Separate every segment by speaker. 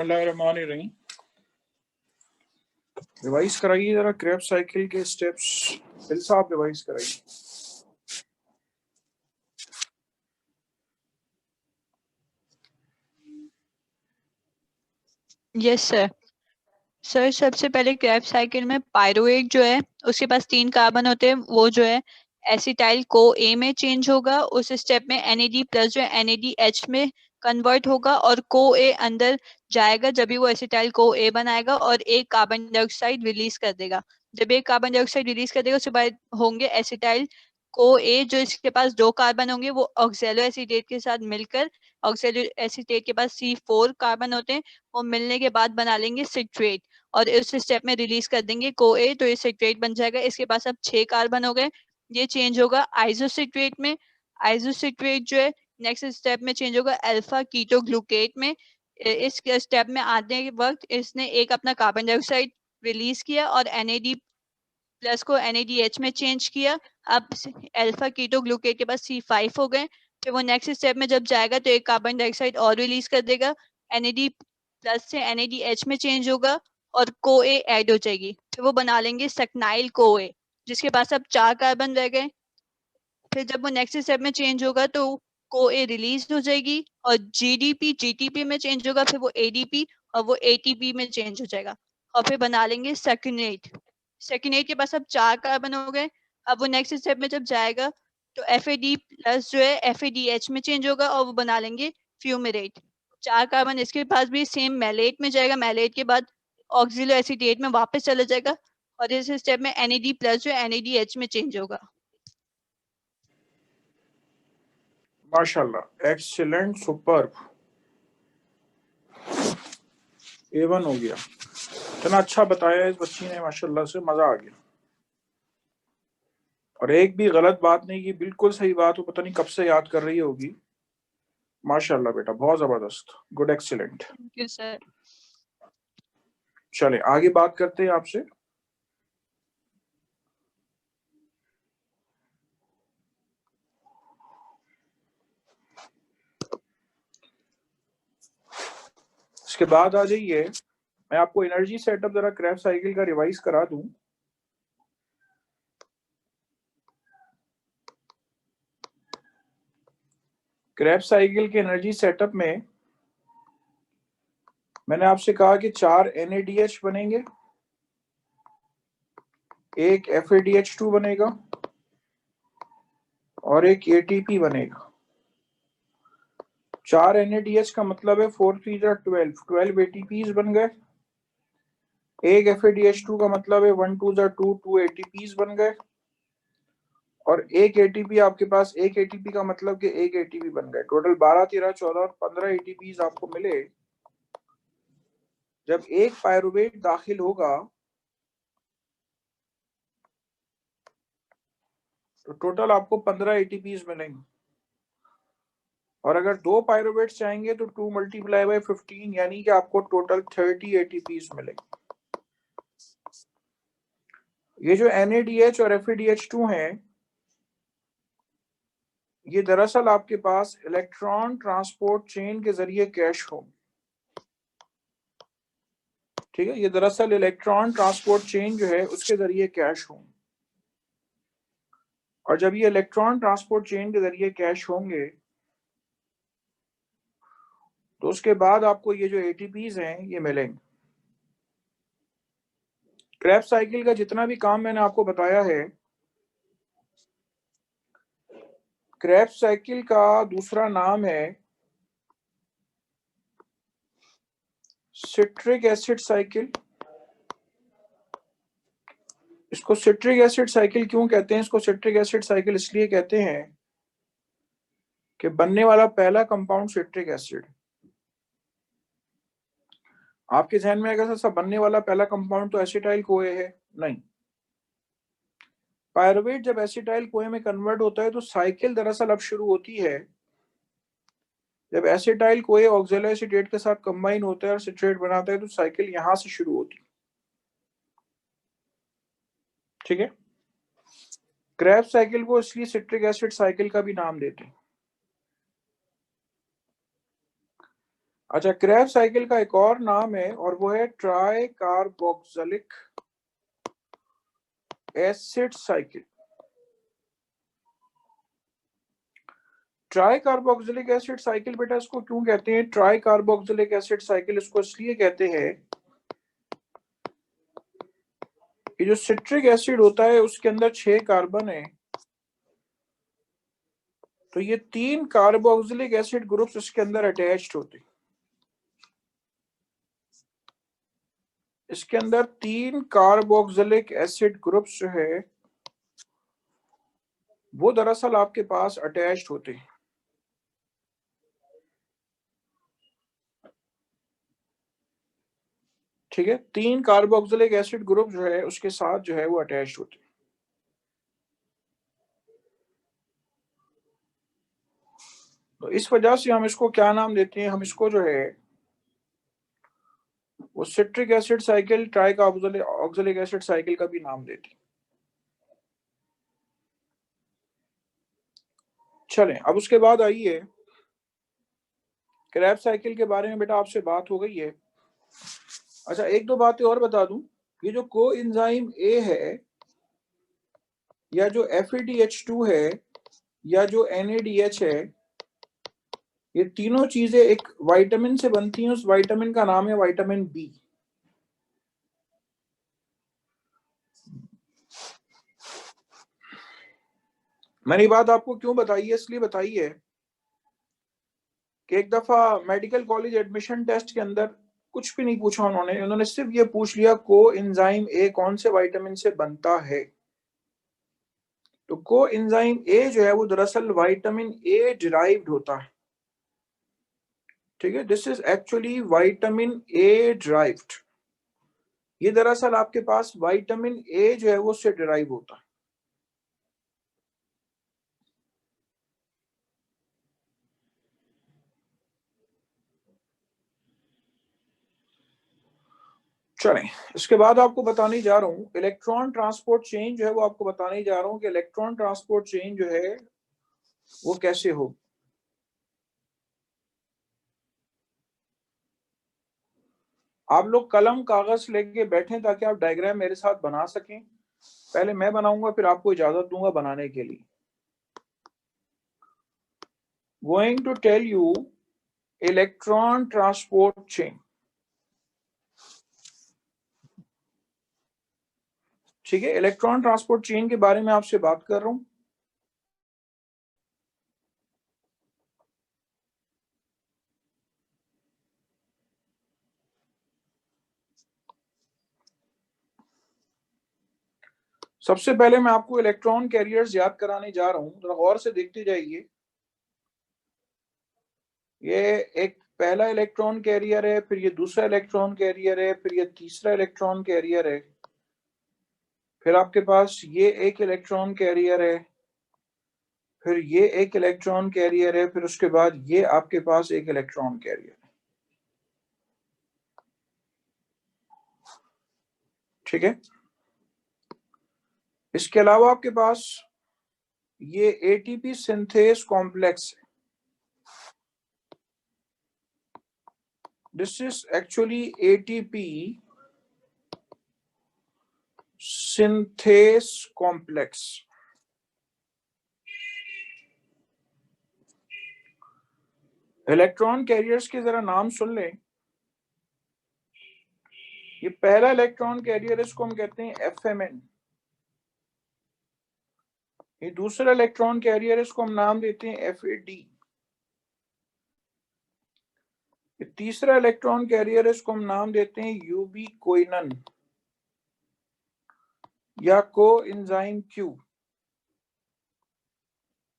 Speaker 1: बिस्मिल्लाहिर्रहमानिर्रहीम। रिवाइज कराइए जरा क्रेब्स साइकिल के स्टेप्स। फिल साहब रिवाइज कराइए।
Speaker 2: Yes sir. सर सबसे पहले क्रेब्स साइकिल में पायरुवेट जो है उसके पास 3 कार्बन होते हैं, वो जो है एसिटाइल को ए में चेंज होगा। उस स्टेप में NAD प्लस जो है NADH में कन्वर्ट होगा और को ए अंदर जाएगा, जब भी वो एसिटाइल को ए बनाएगा और एक कार्बन डाइऑक्साइड रिलीज कर देगा। जब एक कार्बन डाइऑक्साइड रिलीज कर देगा उसके बाद होंगे एसिटाइल को ए, जो इसके पास 2 कार्बन होंगे वो ऑक्सैलो एसीटेट के साथ मिलकर, ऑक्सैलो एसीटेट के पास C4 कार्बन होते हैं, वो मिलने के बाद बना लेंगे सिट्रेट और इस स्टेप में रिलीज कर देंगे को ए, तो ये सिट्रेट बन जाएगा। इसके पास अब 6 कार्बन हो गए, ये चेंज होगा आइसोसिट्रेट में। आइसोसिट्रेट जो है नेक्स्ट स्टेप में चेंज होगा अल्फा कीटो ग्लूकेट में। इस स्टेप में आने के वक्त इसने एक अपना कार्बन डाइऑक्साइड रिलीज किया और NAD प्लस को NADH में चेंज किया। अब अल्फा कीटो ग्लूकेट के पास C5 हो गए। फिर वो नेक्स्ट स्टेप में जब जाएगा तो एक कार्बन डाइऑक्साइड और रिलीज कर देगा, NAD प्लस से NADH में चेंज होगा और को ए ऐड हो जाएगी। फिर वो बना लेंगे सक्नाइल को ए, जिसके पास अब 4 कार्बन रह गए। फिर जब वो नेक्स्ट स्टेप में चेंज होगा तो को ए रिलीज हो जाएगी और GDP GTP में चेंज होगा, फिर वो ADP और वो ATP में चेंज हो जाएगा और फिर बना लेंगे सेकेनेट। सेकेनेट के पास अब 4 कार्बन हो गए। अब वो नेक्स्ट स्टेप में जब जाएगा तो FAD प्लस जो है FADH में चेंज होगा और वो बना लेंगे फ्यूमेरेट। 4 कार्बन इसके पास भी सेम मैलेट में जाएगा, मैलेट के बाद ऑक्सिलो एसीटेट में वापस चला जाएगा और इस स्टेप में NAD प्लस जो है NADH में चेंज होगा।
Speaker 1: माशाल्लाह, एक्सीलेंट, सुपर्ब, A1 हो गया। इतना अच्छा बताया इस बच्ची ने, माशाल्लाह से मजा आ गया। और एक भी गलत बात नहीं की, बिल्कुल सही बात हो, पता नहीं कब से याद कर रही होगी। माशाल्लाह बेटा, बहुत जबरदस्त, good, excellent.
Speaker 2: Thank you sir.
Speaker 1: चले आगे बात करते हैं आपसे। इसके बाद आ जाइए, मैं आपको एनर्जी सेटअप जरा क्रेब्स साइकिल का रिवाइज करा दूं। क्रेब्स साइकिल के एनर्जी सेटअप में मैंने आपसे कहा कि 4 NADH बनेंगे, एक FADH2 बनेगा और एक ATP बनेगा। 4 NADH का मतलब है 4 3 12 ATPs बन गए। एक FADH2 का मतलब है 1 2 2 ATPs बन गए और एक ATP आपके पास, एक ATP का मतलब कि एक ATP बन गए। टोटल 12 13 14 और 15 ATPs आपको मिले। जब एक पायरुवेट दाखिल होगा तो टोटल आपको 15 ATPs मिलेंगे और अगर 2 पायरुवेट्स चाहेंगे तो 2 × 15, यानी कि आपको टोटल 30 ATPs मिलेंगे। ये जो NADH और FADH2 हैं, ये दरअसल आपके पास इलेक्ट्रॉन ट्रांसपोर्ट चेन के जरिए कैश हो। ठीक है, ये दरअसल इलेक्ट्रॉन ट्रांसपोर्ट चेन जो है उसके जरिए कैश हो। और जब ये इलेक्ट्रॉन ट्रांसपोर्ट चेन के जरिए कैश होंगे तो उसके बाद आपको ये जो ATPs हैं ये मिलेंगे। क्रेब्स साइकिल का जितना भी काम मैंने आपको बताया है, क्रेब्स साइकिल का दूसरा नाम है सिट्रिक एसिड साइकिल। इसको सिट्रिक एसिड साइकिल क्यों कहते हैं? इसको सिट्रिक एसिड साइकिल इसलिए कहते हैं कि बनने वाला पहला कंपाउंड सिट्रिक एसिड। आपके जहन में अगर सा बनने वाला पहला कंपाउंड तो एसिटाइल कोए है, नहीं। पायरुवेट जब एसिटाइल कोए में कन्वर्ट होता है तो साइकिल दरअसल अब शुरू होती है जब एसिटाइल कोए ऑक्सैलो एसीटेट के साथ कंबाइन होता है और सिट्रेट बनाता है, तो साइकिल यहां से शुरू होती है। ठीक है, क्रेब्स साइकिल को इसलिए सिट्रिक एसिड साइकिल का भी नाम देते हैं। अच्छा, क्रेब्स साइकिल का एक और नाम है और वो है try carboxylic acid cycle. Try carboxylic acid cycle बेटा इसको क्यों कहते हैं? ट्राई कार्बोक्सिलिक एसिड साइकिल इसको इसलिए कहते हैं कि जो सिट्रिक एसिड होता है उसके अंदर 6 कार्बन है, तो ये 3 कार्बोक्सिलिक एसिड ग्रुप्स इसके अंदर अटैच्ड होते हैं। इसके अंदर 3 कार्बोक्सिलिक एसिड ग्रुप्स जो है वो दरअसल आपके पास अटैच्ड होते हैं। ठीक है, 3 कार्बोक्सिलिक एसिड ग्रुप जो है उसके साथ जो है वो अटैच्ड होते हैं। तो इस वजह से हम इसको क्या नाम देते हैं? हम इसको जो है वो citric acid cycle, try carboxylic acid cycle का भी नाम देते हैं। चलें, अब उसके बाद आइए, क्रैब साइकिल के बारे में बेटा आपसे बात हो गई है। अच्छा, एक दो बातें और बता दूं, ये जो को एंजाइम ए है या जो FADH2 है या जो NADH है, ये तीनों चीजें एक विटामिन से बनती हैं। उस विटामिन का नाम है विटामिन बी। मैंने ये बात आपको क्यों बताई है? इसलिए बताई है कि एक दफा मेडिकल कॉलेज एडमिशन टेस्ट के अंदर कुछ भी नहीं पूछा उन्होंने सिर्फ ये पूछ लिया को एंजाइम ए कौन से विटामिन से बनता है। तो को एंजाइम ए जो है वो दरअसल विटामिन ए डिराइव्ड होता है। ठीक है, this is actually vitamin A derived. ये दरअसल आपके पास विटामिन ए जो है वो उससे डिराइव होता है। चलें, इसके बाद आपको बताने जा रहा हूं इलेक्ट्रॉन ट्रांसपोर्ट चेन जो है वो आपको बताने जा रहा हूं कि इलेक्ट्रॉन ट्रांसपोर्ट चेन जो है वो कैसे हो। आप लोग कलम कागज लेके बैठे ताकि आप डायग्राम मेरे साथ बना सकें। पहले मैं बनाऊंगा फिर आपको इजाजत दूंगा बनाने के लिए। Going to tell you electron transport chain. ठीक है, इलेक्ट्रॉन ट्रांसपोर्ट चेन के बारे में आपसे बात कर रहा हूं। सबसे पहले मैं आपको इलेक्ट्रॉन कैरियर्स याद कराने जा रहा हूं, जरा गौर से देखते जाइए। ये एक पहला इलेक्ट्रॉन कैरियर है, फिर ये दूसरा इलेक्ट्रॉन कैरियर है, फिर ये तीसरा इलेक्ट्रॉन कैरियर है, फिर आपके पास ये एक इलेक्ट्रॉन कैरियर है, फिर ये एक इलेक्ट्रॉन कैरियर है, फिर उसके बाद ये आपके पास एक इलेक्ट्रॉन कैरियर है। ठीक है, इसके अलावा आपके पास ये ATP सिंथेस कॉम्प्लेक्स है। This is actually ATP synthase complex. Electron carriers के जरा नाम सुन लें। ये पहला इलेक्ट्रॉन कैरियर, इसको हम कहते हैं FMN। ये दूसरा इलेक्ट्रॉन कैरियर, इसको हम नाम देते हैं FAD। ये तीसरा इलेक्ट्रॉन कैरियर, इसको हम नाम देते हैं यूबीक्विनन या कोएंजाइम Q।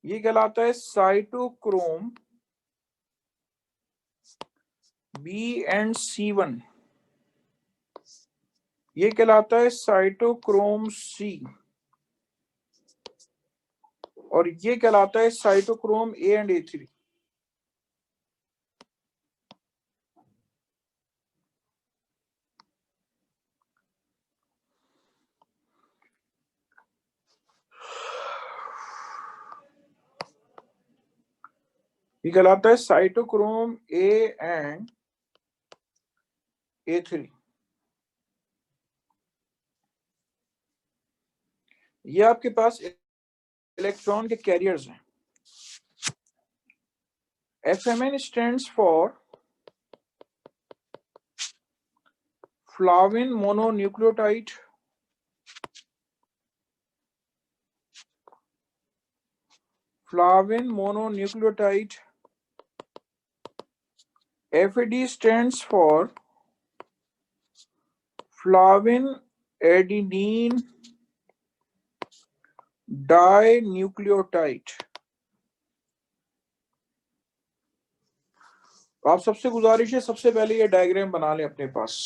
Speaker 1: ये कहलाता है साइटोक्रोम B&C1। ये कहलाता है साइटोक्रोम C और ये कहलाता है साइटोक्रोम A एंड A3। ये कहलाता है साइटोक्रोम A एंड A3। ये आपके पास इलेक्ट्रॉन के कैरियर्स हैं। FMN stands for flavin mononucleotide, flavin mononucleotide. FAD stands for flavin adenine dinucleotide। आप सबसे गुजारिश है सबसे पहले ये डायग्राम बना लें अपने पास।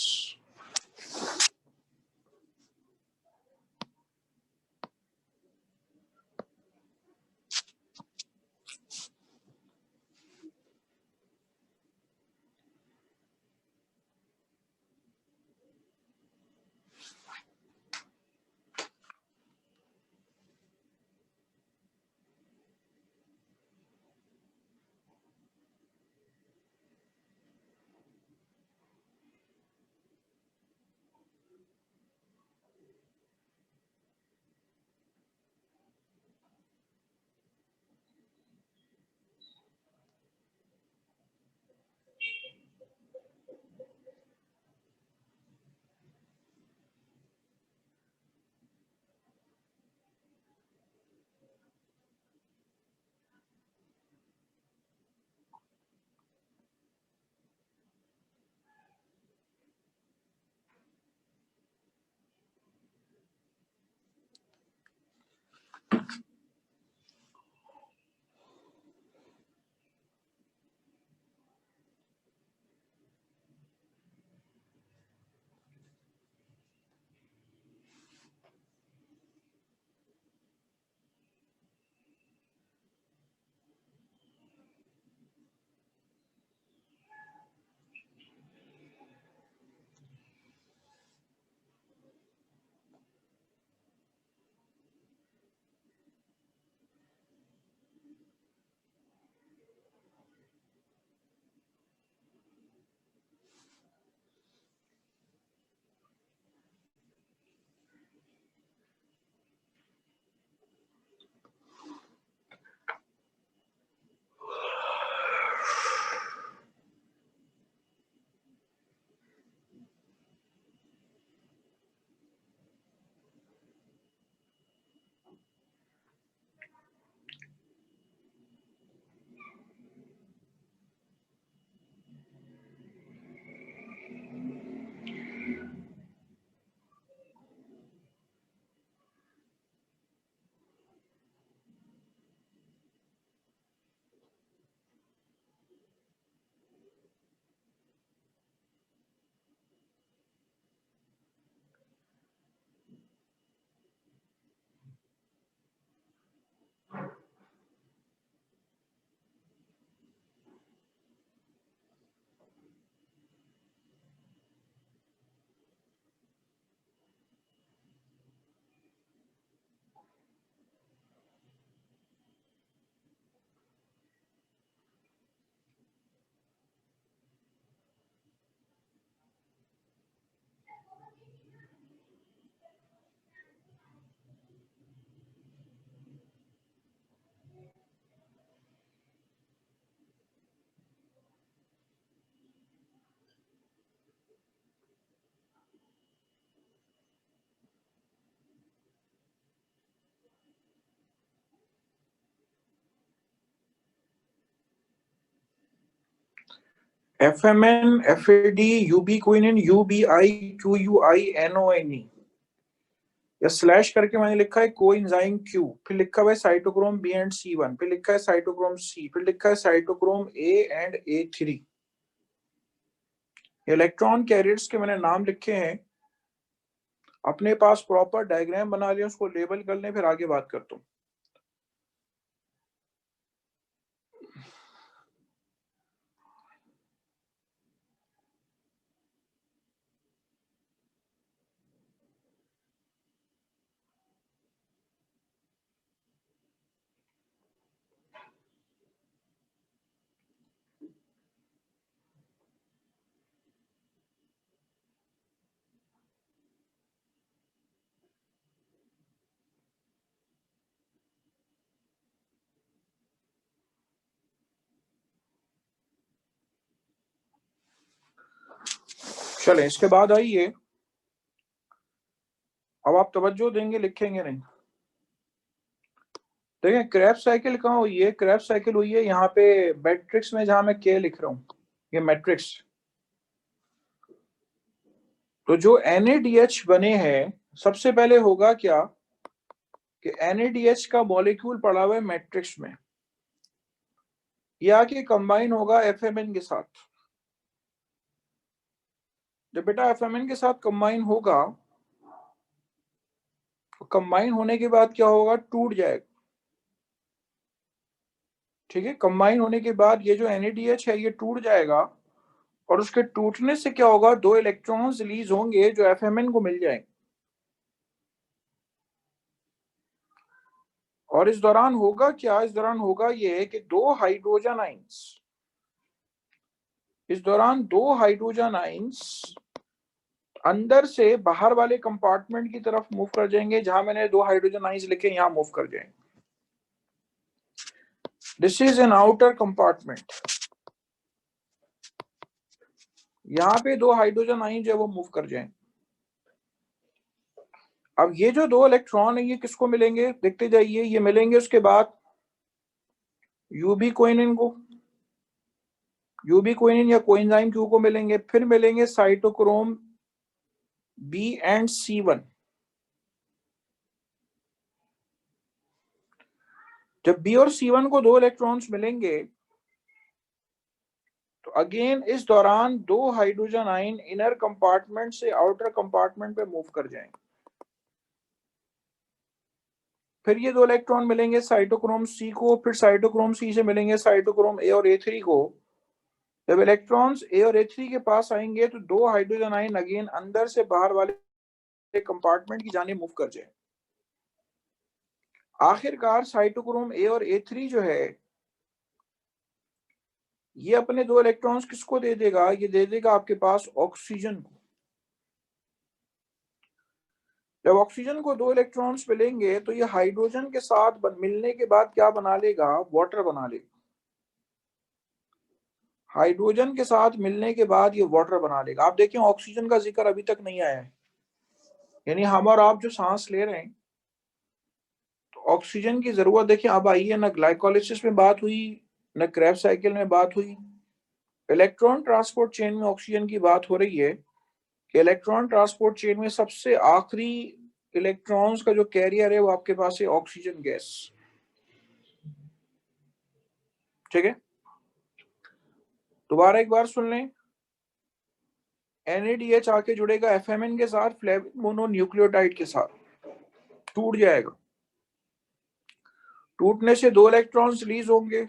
Speaker 1: FMN, FAD, ubiquinone, UBIQUINONE, या स्लैश करके मैंने लिखा है कोएंजाइम Q, फिर लिखा हुआ है साइटोक्रोम B एंड C1, फिर लिखा है साइटोक्रोम C, फिर लिखा है cytochrome A and A3। Electron carriers के मैंने नाम लिखे हैं। अपने पास प्रॉपर डायग्राम बना लिया, उसको लेबल कर लें, फिर आगे बात करता हूँ। चलें इसके बाद आइए, अब आप तवज्जो देंगे, लिखेंगे नहीं। देखें क्रैब्स साइकिल कहाँ हुई है, क्रैब्स साइकिल हुई है यहाँ पे मैट्रिक्स में, जहां मैं के लिख रहा हूं, ये मैट्रिक्स। तो जो NADH बने हैं, सबसे पहले होगा क्या कि NADH का मॉलिक्यूल पड़ा हुआ है मैट्रिक्स में, ये आके कंबाइन होगा FMN के साथ। जब बेटा FMN के साथ कंबाइन होगा, तो कंबाइन होने के बाद क्या होगा, टूट जाएगा। ठीक है, कंबाइन होने के बाद ये जो NADH है ये टूट जाएगा, और उसके टूटने से क्या होगा, 2 इलेक्ट्रॉन्स रिलीज होंगे जो FMN को मिल जाएंगे। और इस दौरान होगा क्या, इस दौरान होगा ये कि 2 हाइड्रोजन आइंस, इस दौरान 2 हाइड्रोजन आइंस अंदर से बाहर वाले कंपार्टमेंट की तरफ मूव कर जाएंगे, जहां मैंने 2 हाइड्रोजन आइंस लिखे यहां मूव कर जाएंगे। This is an outer compartment, यहां पे 2 हाइड्रोजन आइंस जो है वो मूव कर जाएंगे। अब ये जो 2 इलेक्ट्रॉन है ये किसको मिलेंगे, देखते जाइए, ये मिलेंगे उसके बाद यूबी कोइनिन को, यूबी कोइनिन या कोएंजाइम क्यू को मिलेंगे, फिर मिलेंगे साइटोक्रोम बी एंड C1। जब बी और C1 को 2 इलेक्ट्रॉन्स मिलेंगे, तो अगेन इस दौरान 2 हाइड्रोजन आयन इनर कंपार्टमेंट से आउटर कंपार्टमेंट पे मूव कर जाएंगे। फिर ये 2 इलेक्ट्रॉन मिलेंगे साइटोक्रोम C को, फिर साइटोक्रोम C से मिलेंगे साइटोक्रोम A और A3 को। जब इलेक्ट्रॉन्स A और A3 के पास आएंगे, तो 2 हाइड्रोजन आयन अगेन अंदर से बाहर वाले कंपार्टमेंट की जाने मूव कर जाए। आखिरकार साइटोक्रोम A और A3 जो है, ये अपने 2 इलेक्ट्रॉन्स किसको दे देगा, ये दे देगा आपके पास ऑक्सीजन को। जब ऑक्सीजन को 2 इलेक्ट्रॉन्स मिलेंगे, तो ये हाइड्रोजन के साथ मिलने के बाद क्या बना लेगा, वाटर बना लेगा। हाइड्रोजन के साथ मिलने के बाद ये वाटर बना लेगा। आप देखें ऑक्सीजन का जिक्र अभी तक नहीं आया है, यानी हम और आप जो सांस ले रहे हैं, तो ऑक्सीजन की जरूरत देखिए अब आई है। ना ग्लाइकोलाइसिस में बात हुई, न क्रेब्स साइकिल में बात हुई। इलेक्ट्रॉन ट्रांसपोर्ट चेन में ऑक्सीजन की बात हो रही है कि इलेक्ट्रॉन ट्रांसपोर्ट चेन में सबसे आखिरी इलेक्ट्रॉन्स का जो कैरियर है वो आपके पास है ऑक्सीजन गैस। ठीक है, दोबारा एक बार सुन लें, NADH आके जुड़ेगा FMN के साथ, फ्लेविन मोनोन्यूक्लियोटाइड के साथ, टूट जाएगा। टूटने से 2 इलेक्ट्रॉन्स रिलीज होंगे,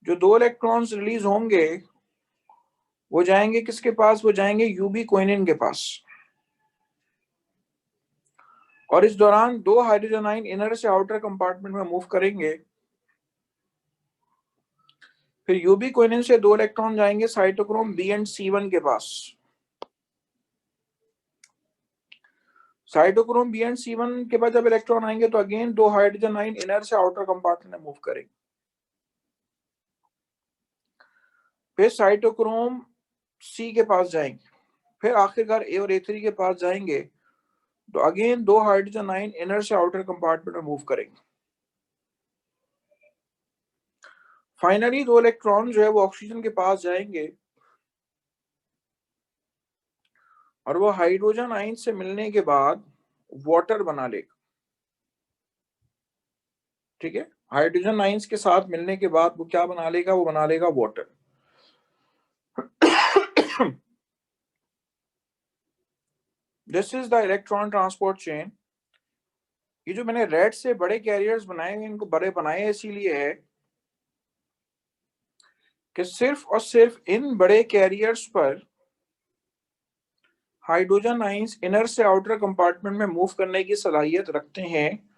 Speaker 1: जो 2 इलेक्ट्रॉन्स रिलीज होंगे वो जाएंगे किसके पास, वो जाएंगे यूबी कोइनिन के पास। और इस दौरान 2 हाइड्रोजन आयन इनर से आउटर कंपार्टमेंट में मूव करेंगे। फिर यूबी कोइनिन से 2 इलेक्ट्रॉन जाएंगे साइटोक्रोम बी एंड C1 के पास। साइटोक्रोम बी एंड C1 के बाद जब इलेक्ट्रॉन आएंगे, तो अगेन 2 हाइड्रोजन आयन इनर से आउटर कंपार्टमेंट में मूव करेंगे। फिर साइटोक्रोम C के पास जाएंगे, फिर आखिरकार A और A3 के पास जाएंगे, तो अगेन 2 हाइड्रोजन आयन इनर से आउटर कंपार्टमेंट में मूव करेंगे। फाइनली 2 इलेक्ट्रॉन जो है वो ऑक्सीजन के पास जाएंगे, और वो हाइड्रोजन आयन से मिलने के बाद वाटर बना लेगा। ठीक है, हाइड्रोजन आयंस के साथ मिलने के बाद वो क्या बना लेगा, वो बना लेगा water. This is the electron transport chain. ये जो मैंने रेड से बड़े कैरियर्स बनाए हैं, इनको बड़े बनाए इसीलिए है कि सिर्फ और सिर्फ इन बड़े कैरियर्स पर हाइड्रोजन आयंस इनर से आउटर कंपार्टमेंट में मूव करने की सलाहियत रखते हैं,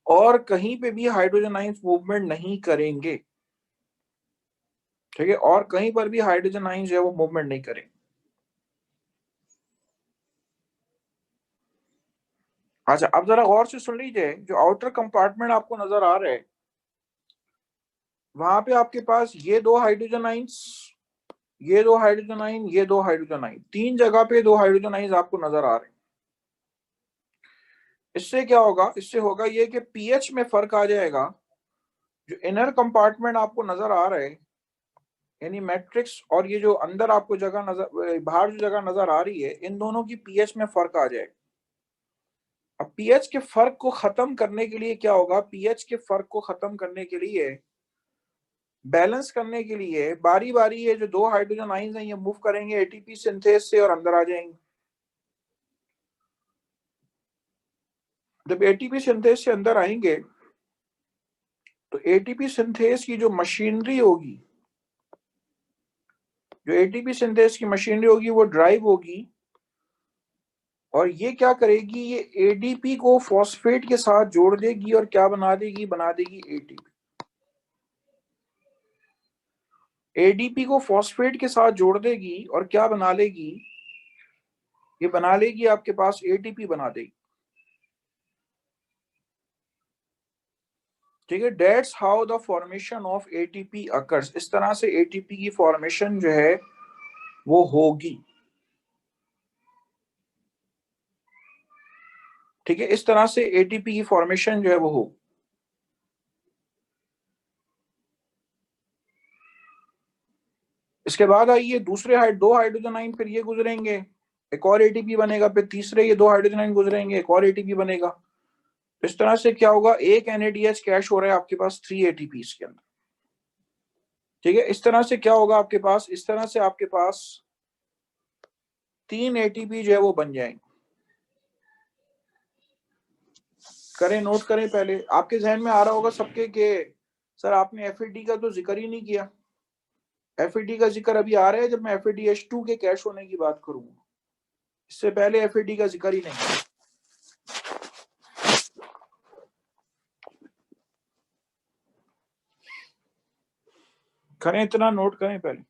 Speaker 1: और कहीं पे भी हाइड्रोजन आयंस मूवमेंट नहीं करेंगे। ठीक है, और कहीं पर भी हाइड्रोजन आयंस जो है वो मूवमेंट नहीं करेंगे। अच्छा, अब जरा गौर से सुन लीजिए, जो आउटर कंपार्टमेंट आपको नजर आ रहा है, वहां पे आपके पास ये 2 हाइड्रोजन आइंस ये दो हाइड्रोजन आइन, ये दो हाइड्रोजन आइन, तीन जगह पे दो हाइड्रोजन आइन आपको नजर आ रहे हैं। इससे क्या होगा, इससे होगा ये कि पीएच में फर्क आ जाएगा। जो इनर कंपार्टमेंट आपको नजर आ रहा है, यानी मैट्रिक्स, और ये जो अंदर आपको जगह नजर, बाहर जो जगह नजर आ रही है, इन दोनों की पीएच में फर्क आ जाएगा। अब पीएच के फर्क को खत्म करने के लिए क्या होगा, पीएच के फर्क को खत्म करने के लिए, बैलेंस करने के लिए, बारी बारी ये जो दो हाइड्रोजन आइंस हैं ये मूव करेंगे एटीपी सिंथेस से और अंदर आ जाएंगे। जब एटीपी सिंथेस से अंदर आएंगे तो एटीपी सिंथेस की जो मशीनरी होगी, जो एटीपी सिंथेस की मशीनरी होगी वो ड्राइव होगी, और ये क्या करेगी, ये एडीपी को फॉस्फेट के साथ जोड़ देगी और क्या बना देगी, बना देगी एटीपी। एडीपी को फॉस्फेट के साथ जोड़ देगी और क्या बना लेगी, ये बना लेगी आपके पास एटीपी बना देगी। ठीक है, dates how the formation of ATP occurs. इस तरह से एटीपी की फॉर्मेशन जो है वो होगी। ठीक है, इस तरह से एटीपी की फॉर्मेशन जो है वो हो। इसके बाद आइए दूसरे दो हाइड्रोजन आइन, फिर ये गुजरेंगे, एक और एटीपी बनेगा, फिर तीसरे ये दो हाइड्रोजन आइन गुजरेंगे, एक और एटीपी बनेगा। इस तरह से क्या होगा, एक एनएडीएच कैश हो रहा है आपके पास 3 एटीपी के अंदर। ठीक है, इस तरह से क्या होगा आपके पास, इस तरह से आपके पास 3 एटीपी जो है वो बन जाएंगे। करें, नोट करें, पहले आपके जहन में आ रहा होगा सबके के सर आपने एफएडी का तो जिक्र ही नहीं किया। एफएडी का जिक्र अभी आ रहा है जब मैं FADH2 के कैश होने की बात करूंगा, इससे पहले एफएडी का जिक्र ही नहीं। करें, इतना नोट करें पहले।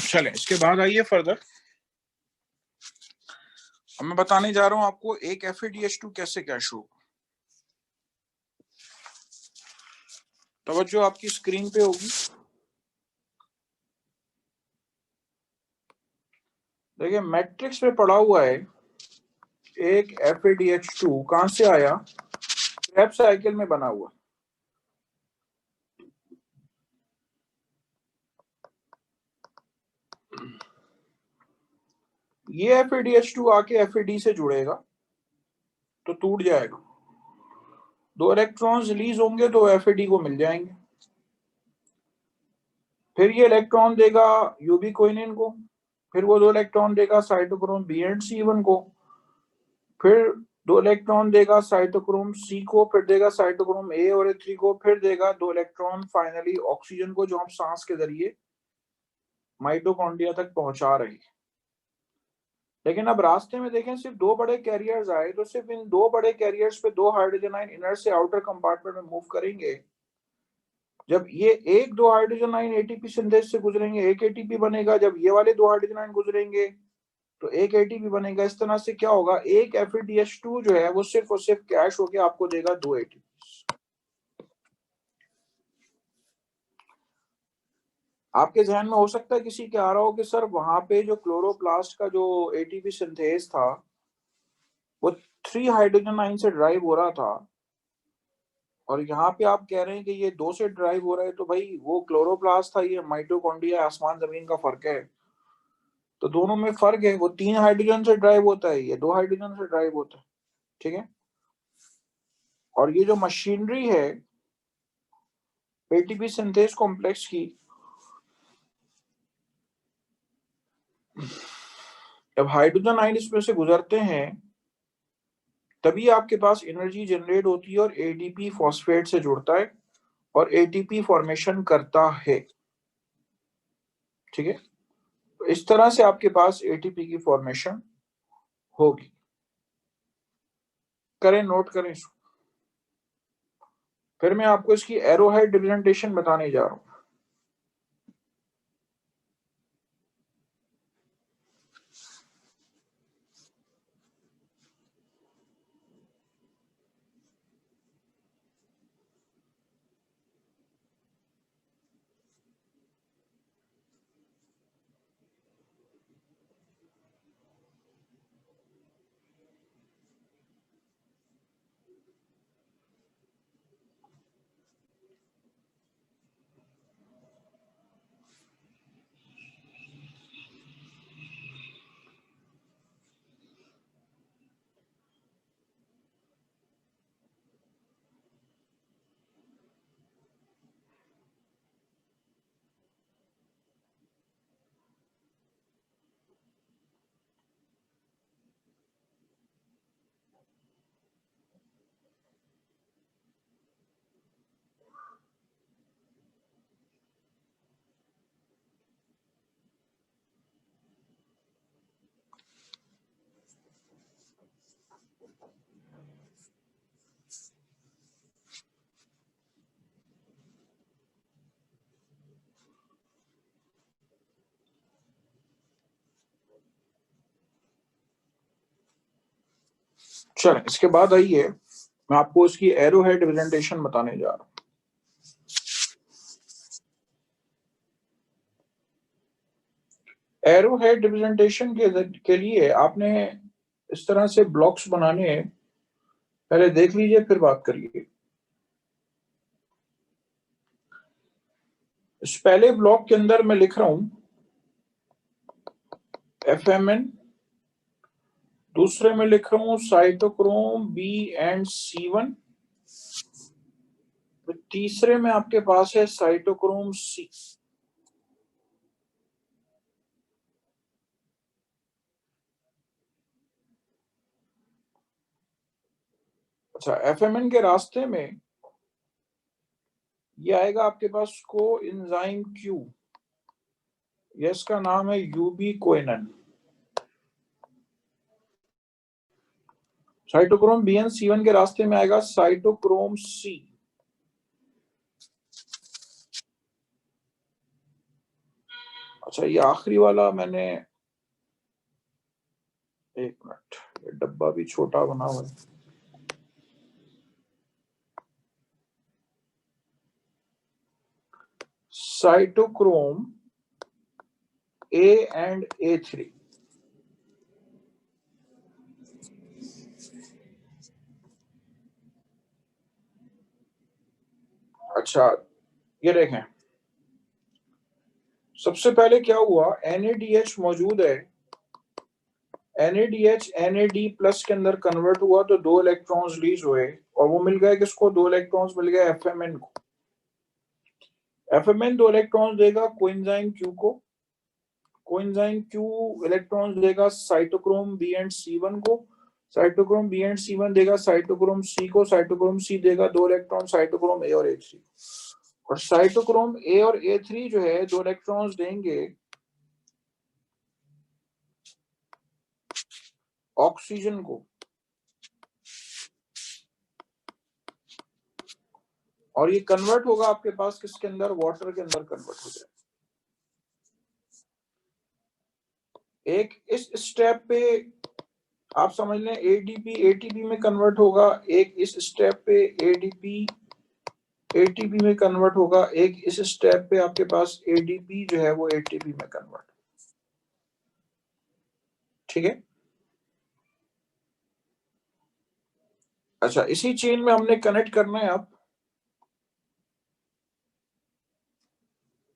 Speaker 1: चले, इसके बाद आइए फर्दर। अब मैं बताने जा रहा हूं आपको एक FADH2 कैसे कैश होगा। तवज्जो आपकी स्क्रीन पे होगी। देखिए मैट्रिक्स में पड़ा हुआ है एक FADH2 कहां से आया, क्रेब्स साइकिल में बना हुआ। ये FADH2 आके FAD से जुड़ेगा तो टूट जाएगा, 2 इलेक्ट्रॉन्स रिलीज होंगे तो FAD को मिल जाएंगे। फिर ये इलेक्ट्रॉन देगा यूबिक्विनिन को, फिर वो 2 इलेक्ट्रॉन देगा साइटोक्रोम बी एंड C1 को, फिर 2 इलेक्ट्रॉन देगा साइटोक्रोम C को, फिर देगा साइटोक्रोम A और A3 को, फिर देगा 2 इलेक्ट्रॉन फाइनली ऑक्सीजन को, जो हम सांस के जरिए माइटोकॉन्ड्रिया तक पहुंचा रहे हैं। लेकिन अब रास्ते में देखें सिर्फ 2 बड़े कैरियर्स आए, तो सिर्फ इन 2 बड़े कैरियर्स पे 2 हाइड्रोजन आयन इनर से आउटर कंपार्टमेंट में मूव करेंगे। जब ये 2 हाइड्रोजन आयन एटीपी सिंथेसिस से गुजरेंगे, एक एटीपी बनेगा। जब ये वाले 2 हाइड्रोजन आयन गुजरेंगे तो एक एटीपी बनेगा। इस तरह से क्या होगा, एक FADH2 जो है वो सिर्फ और सिर्फ कैश होके आपको देगा 2 एटीपी। आपके जहन में हो सकता है किसी के आ रहा हो कि सर वहां पे जो क्लोरोप्लास्ट का जो एटीपी सिंथेस था वो 3 हाइड्रोजन आयन से ड्राइव हो रहा था, और यहाँ पे आप कह रहे हैं कि ये 2 से ड्राइव हो रहा है। तो भाई वो क्लोरोप्लास्ट था, ये माइटोकॉन्ड्रिया, आसमान जमीन का फर्क है। तो दोनों में फर्क है, वो 3 हाइड्रोजन से ड्राइव होता है, ये 2 हाइड्रोजन से ड्राइव होता है। ठीक है। और ये जो मशीनरी है एटीपी सिंथेस कॉम्प्लेक्स की, जब हाइड्रोजन आयन इसमें से गुजरते हैं तभी आपके पास एनर्जी जनरेट होती है और एडीपी फॉस्फेट से जुड़ता है और एटीपी फॉर्मेशन करता है। ठीक है। तो इस तरह से आपके पास एटीपी की फॉर्मेशन होगी। करें, नोट करें इसको। फिर मैं आपको इसकी एरोहेड रिप्रेजेंटेशन बताने जा रहा हूं। चलें, इसके बाद आइए मैं आपको इसकी एरोहेड रिप्रेजेंटेशन बताने जा रहा हूं। एरोहेड रिप्रेजेंटेशन के लिए आपने इस तरह से ब्लॉक्स बनाने हैं, पहले देख लीजिए फिर बात करिए। इस पहले ब्लॉक के अंदर मैं लिख रहा हूं FMN, दूसरे में लिख रहा हूं साइटोक्रोम B एंड C1, तीसरे में आपके पास है साइटोक्रोम C। अच्छा, FMN के रास्ते में ये आएगा आपके पास को एंजाइम Q, ये इसका नाम है यूबिक्विनिन। साइटोक्रोम B एंड C1 के रास्ते में आएगा साइटोक्रोम C। अच्छा, ये आखिरी वाला मैंने, एक मिनट, ये डब्बा भी छोटा बना हुआ है। साइटोक्रोम A एंड A3, अच्छा ये देखें, सबसे पहले क्या हुआ, NADH मौजूद है, NADH NAD प्लस के अंदर कन्वर्ट हुआ तो 2 इलेक्ट्रॉन्स रिलीज हुए और वो मिल गए किसको, 2 इलेक्ट्रॉन्स मिल गए FMN को। FMN 2 इलेक्ट्रॉन्स देगा कोएंजाइम Q को, कोएंजाइम Q इलेक्ट्रॉन्स देगा साइटोक्रोम B एंड C1 को, साइटोक्रोम B एंड C1 देगा साइटोक्रोम C को, साइटोक्रोम C देगा 2 इलेक्ट्रॉन साइटोक्रोम A और A3, और साइटोक्रोम A और A3 जो है 2 इलेक्ट्रॉन्स देंगे ऑक्सीजन को, और ये कन्वर्ट होगा आपके पास किसके अंदर, वाटर के अंदर कन्वर्ट हो जाए। एक इस स्टेप पे आप समझ लें ADP ATP में कन्वर्ट होगा, एक इस स्टेप पे ADP ATP में कन्वर्ट होगा, एक इस स्टेप पे आपके पास ADP जो है वो ATP में कन्वर्ट। ठीक है, अच्छा इसी चेन में हमने कनेक्ट करना है अब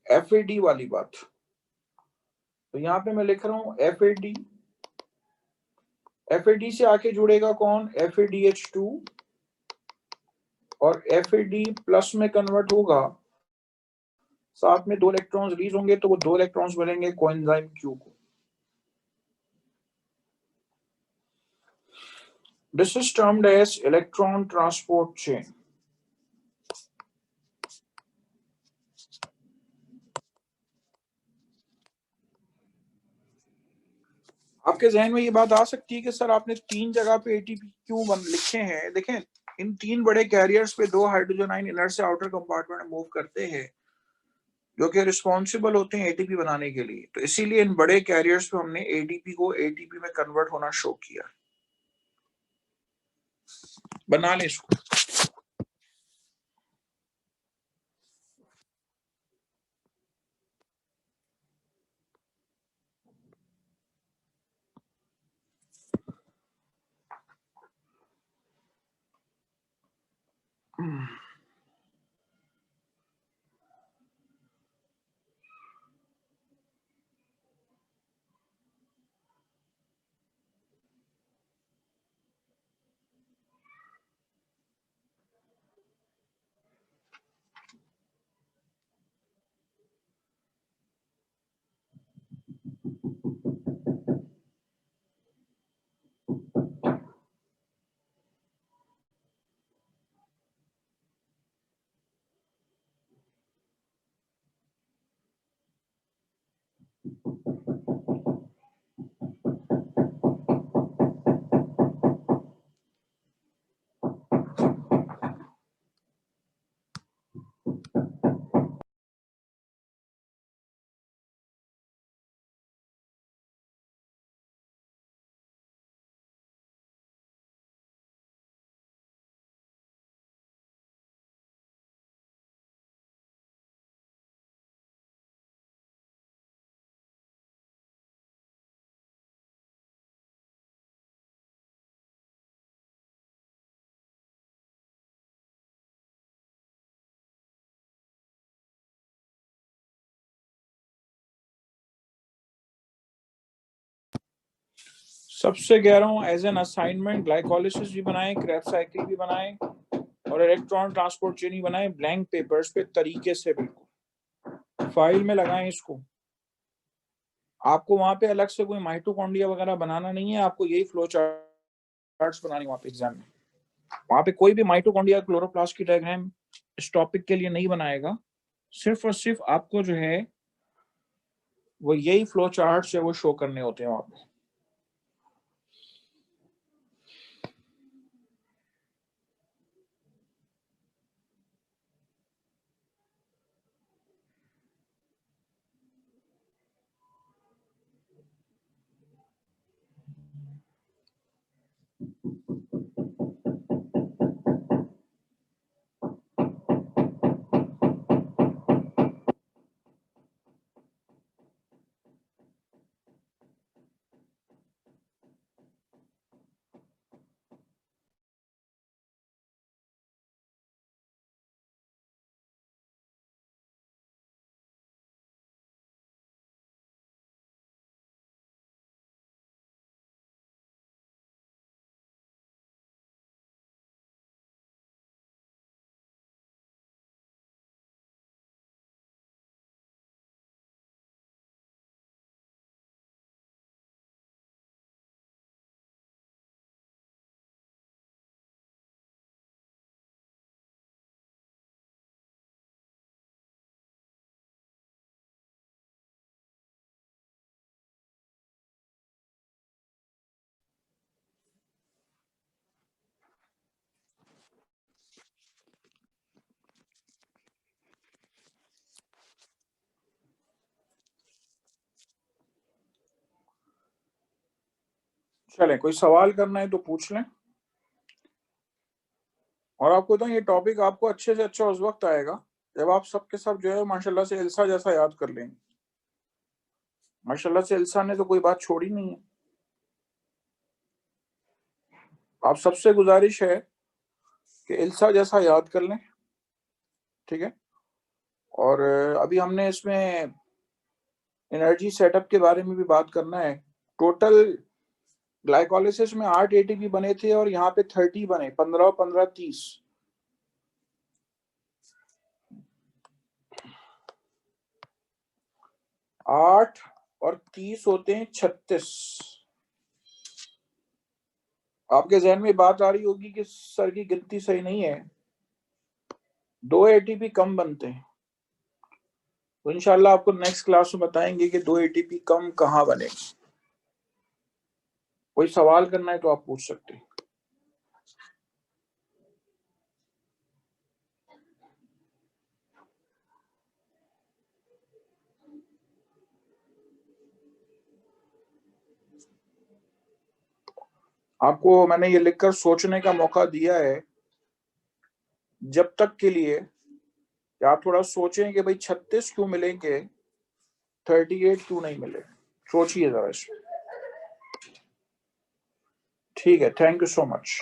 Speaker 1: FAD वाली बात। तो यहां पे मैं लिख रहा हूं FAD, FAD से आके जुड़ेगा कौन, FADH2, और FAD प्लस में कन्वर्ट होगा, साथ में 2 इलेक्ट्रॉन्स रिलीज होंगे तो वो 2 इलेक्ट्रॉन्स मिलेंगे कोएंजाइम Q को। This is termed as electron transport chain. आपके जहन में ये बात आ सकती है कि सर आपने 3 जगह पे ATP क्यों लिखे हैं। देखें, इन 3 बड़े कैरियर्स पे 2 हाइड्रोजन आयन इनर से आउटर कंपार्टमेंट में मूव करते हैं, जो कि रिस्पॉन्सिबल होते हैं ATP बनाने के लिए, तो इसीलिए इन बड़े कैरियर्स पे हमने ADP को ATP में कन्वर्ट होना शो किया। बना ले इसको। सबसे कह रहा हूँ एज एन असाइनमेंट ग्लाइकोलिसिस भी बनाएं, क्रेब्स साइकिल भी बनाएं, और इलेक्ट्रॉन ट्रांसपोर्ट चेन भी बनाएं ब्लैंक पेपर्स पे तरीके से, बिल्कुल फाइल में लगाएं इसको। आपको वहां पे अलग से कोई माइटोकॉन्ड्रिया वगैरह बनाना नहीं है, आपको यही फ्लो चार्ट्स बनानी वहां पे एग्जाम में। वहां पे कोई भी माइटोकॉन्ड्रिया क्लोरोप्लास्ट की डायग्राम इस टॉपिक के लिए नहीं बनाएगा, सिर्फ और सिर्फ आपको जो है वो यही फ्लो चार्ट्स है वो शो करने होते हैं वहां पे। चलें, कोई सवाल करना है तो पूछ लें। और आपको तो ये टॉपिक आपको अच्छे से अच्छा उस वक्त आएगा जब आप सबके सब जो है माशाल्लाह से एल्सा जैसा याद कर लेंगे। माशाल्लाह से एल्सा ने तो कोई बात छोड़ी नहीं है। आप सबसे गुजारिश है कि एल्सा जैसा याद कर लें, ठीक है। और अभी हमने इसमें एनर्जी सेटअप के बारे में भी बात करना है। टोटल ग्लाइकोलिसिस में 8 एटीपी बने थे और यहाँ पे 30 बने, 15 15 30। 8 और 30 होते हैं 36। आपके जहन में बात आ रही होगी कि सर की गिनती सही नहीं है, 2 एटीपी कम बनते हैं। तो इंशाल्लाह आपको नेक्स्ट क्लास में बताएंगे कि 2 एटीपी कम कहाँ बने। कोई सवाल करना है तो आप पूछ सकते हैं। आपको मैंने ये लिखकर सोचने का मौका दिया है जब तक के लिए कि आप थोड़ा सोचें कि भाई 36 क्यों मिलेंगे, 38 क्यों नहीं मिले। सोचिए जरा इसमें। ठीक है, थैंक यू सो मच।